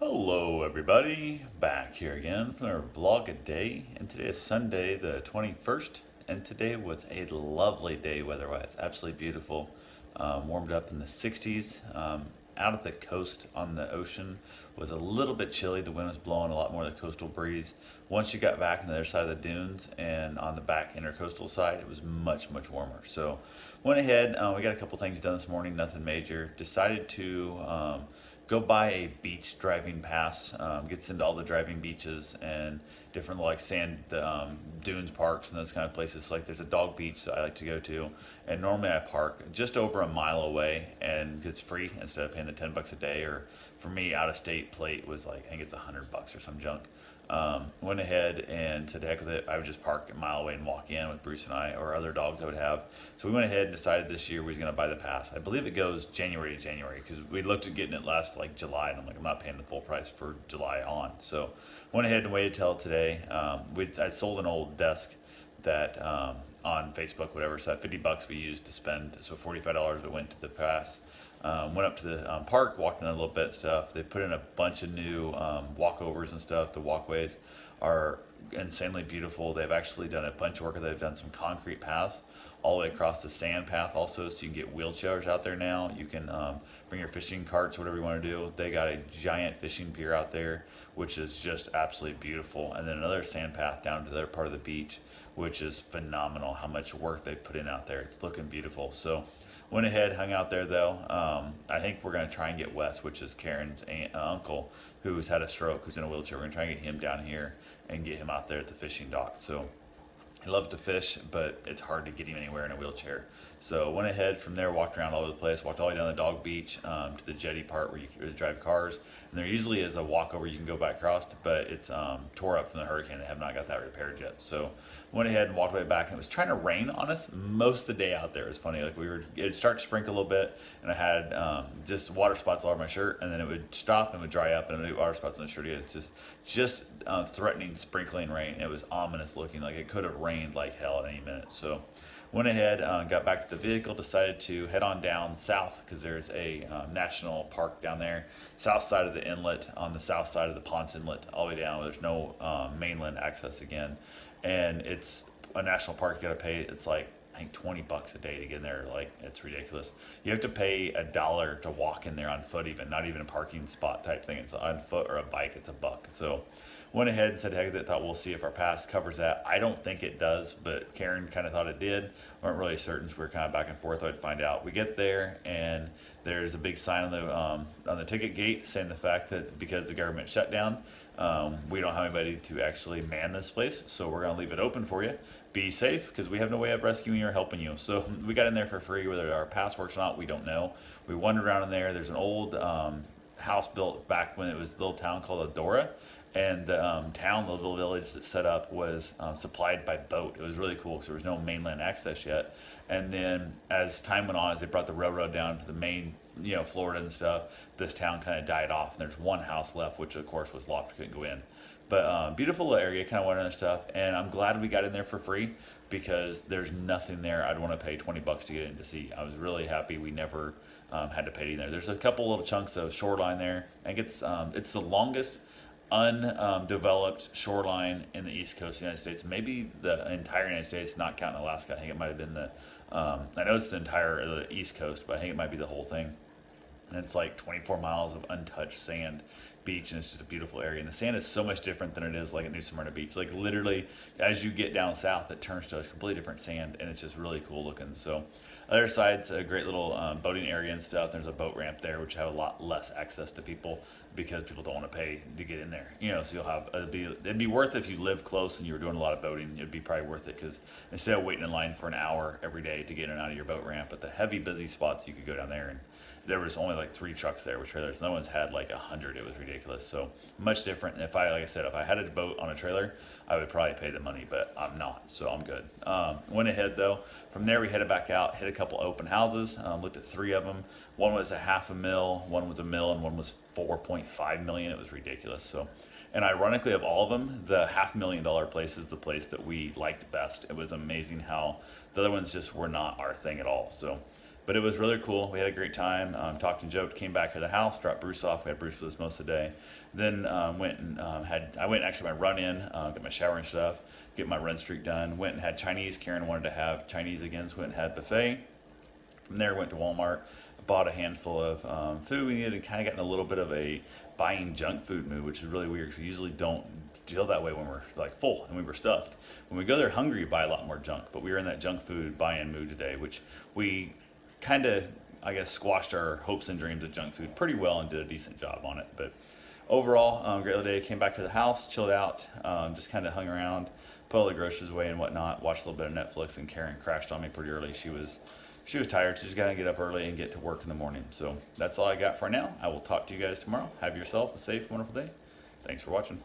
Hello, everybody. Back here again for our vlog a day. And today is Sunday, the 21st. And today was a lovely day weather-wise. Absolutely beautiful. Warmed up in the 60s. Out at the coast on the ocean was a little bit chilly. The wind was blowing a lot more of the coastal breeze. Once you got back on the other side of the dunes and on the back intercoastal side, it was much, much warmer. So went ahead. We got a couple things done this morning, nothing major. Decided to go buy a beach driving pass. Gets into all the driving beaches and different like sand dunes parks and those kind of places. Like there's a dog beach that I like to go to, and normally I park just over a mile away, and it's free instead of paying the $10 a day. Or for me, out of state plate was like I think it's $100 or some junk. Went ahead and said, heck with it. I would just park a mile away and walk in with Bruce and I, or other dogs I would have. So we went ahead and decided this year we was going to buy the pass. I believe it goes January to January because we looked at getting it last like July, and I'm like, I'm not paying the full price for July on. So went ahead and waited till today. I sold an old desk that on Facebook, whatever. So that $50 we used to spend, so $45 it went to the pass. Went up to the park, walked in a little bit and stuff. They put in a bunch of new walkovers and stuff. The walkways are insanely beautiful. They've actually done a bunch of work. They've done some concrete paths all the way across the sand path also, so you can get wheelchairs out there now. You can bring your fishing carts, whatever you want to do. They got a giant fishing pier out there, which is just absolutely beautiful. And then another sand path down to the other part of the beach, which is phenomenal how much work they put in out there. It's looking beautiful. So went ahead, hung out there though. I think we're going to try and get Wes, which is Karen's uncle, who's had a stroke, who's in a wheelchair. We're going to try and get him down here and get him out there at the fishing dock. So he loves to fish, but it's hard to get him anywhere in a wheelchair. So went ahead from there, walked around all over the place, walked all the way down the dog beach to the jetty part where you can drive cars. And there usually is a walkover you can go back across, but it's tore up from the hurricane. They have not got that repaired yet. So went ahead and walked way back, and it was trying to rain on us most of the day out there. It was funny, like it'd start to sprinkle a little bit, and I had just water spots all over my shirt, and then it would stop and would dry up, and it would be water spots on the shirt again. It's just threatening sprinkling rain. It was ominous looking, like it could have rained like hell at any minute. So went ahead, got back to the vehicle, decided to head on down south because there's a national park down there, south side of the inlet, on the south side of the Ponce Inlet, all the way down. There's no mainland access again, and it's a national park. You got to pay. It's like I think $20 a day to get in there. Like it's ridiculous. You have to pay $1 to walk in there on foot, even not even a parking spot type thing. It's on foot or a bike. It's $1. So went ahead and said, heck, I thought we'll see if our pass covers that. I don't think it does, but Karen kind of thought it did. Weren't really certain, so we were kind of back and forth. I'd find out. We get there, and there's a big sign on the ticket gate saying the fact that because the government shut down, we don't have anybody to actually man this place, so we're going to leave it open for you. Be safe, because we have no way of rescuing you or helping you. So we got in there for free. Whether our pass works or not, we don't know. We wandered around in there. There's an old house built back when it was a little town called Adora, and the town, the little village that set up was supplied by boat. It was really cool because there was no mainland access yet. And then as time went on, as they brought the railroad down to the main, Florida and stuff, this town kind of died off, and there's one house left, which of course was locked, we couldn't go in. But beautiful area, kind of went and stuff, and I'm glad we got in there for free because there's nothing there I'd want to pay $20 to get in to see. I was really happy we never had to pay in there. There's a couple little chunks of shoreline there. I think it's the longest undeveloped shoreline in the east coast of the United States, maybe the entire United States, not counting Alaska. I think it might have been I know it's the entire the east coast, but I think it might be the whole thing. And it's like 24 miles of untouched sand beach, and it's just a beautiful area. And the sand is so much different than it is like at New Smyrna Beach. Like literally, as you get down south, it turns to a completely different sand, and it's just really cool looking. So, other side's a great little boating area and stuff. There's a boat ramp there, which have a lot less access to people because people don't want to pay to get in there. So you'll have it'd be worth it if you live close and you were doing a lot of boating. It'd be probably worth it because instead of waiting in line for an hour every day to get in and out of your boat ramp, at the heavy busy spots, you could go down there, and there was only like 3 trucks there with trailers. No one's had like 100. It was ridiculous. So much different. And like I said, if I had a boat on a trailer, I would probably pay the money, but I'm not, so I'm good. Went ahead though. From there, we headed back out, hit a couple open houses, looked at 3 of them. One was a $500,000, one was $1 million, and one was $4.5 million. It was ridiculous. So, and ironically, of all of them, the $500,000 place is the place that we liked best. It was amazing how the other ones just were not our thing at all. So But it was really cool. We had a great time. Talked and joked. Came back to the house. Dropped Bruce off. We had Bruce with us most of the day. Then went and I went actually my run in, got my shower and stuff, get my run streak done. Went and had Chinese. Karen wanted to have Chinese again, so went and had buffet. From there, went to Walmart, bought a handful of food we needed, and kind of got in a little bit of a buying junk food mood, which is really weird because we usually don't feel that way when we're like full and we were stuffed. When we go there hungry, we buy a lot more junk, but we were in that junk food buy-in mood today, which we kind of, I guess, squashed our hopes and dreams of junk food pretty well and did a decent job on it. But overall, great little day. Came back to the house, chilled out, just kind of hung around, put all the groceries away and whatnot, watched a little bit of Netflix, and Karen crashed on me pretty early. She was tired, so she's got to get up early and get to work in the morning. So that's all I got for now. I will talk to you guys tomorrow. Have yourself a safe, wonderful day. Thanks for watching.